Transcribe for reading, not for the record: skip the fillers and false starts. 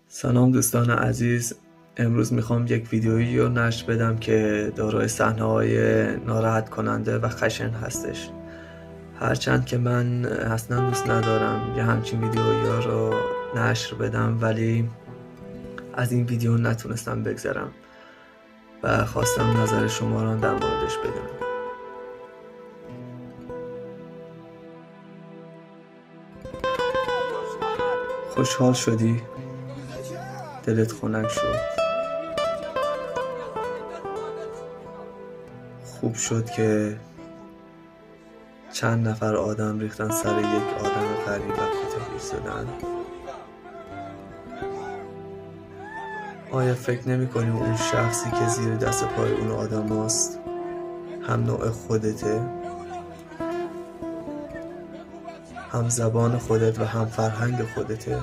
سلام دوستان عزیز، امروز میخوام یک ویدیویی رو نشر بدم که دارای صحنه‌های ناراحت کننده و خشن هستش. هرچند که من اصلا دوست ندارم یه همچین ویدیویی رو نشر بدم، ولی از این ویدیو نتونستم بگذرم و خواستم نظر شما رو در موردش بدونم. خوشحال شدی؟ دلت خنک شد؟ خوب شد که چند نفر آدم ریختن سر یک آدم غریب و کوتاه ایستادن. آیا فکر نمی کنی اون شخصی که زیر دست پای اون آدم هست هم نوع خودته، هم زبان خودت و هم فرهنگ خودته؟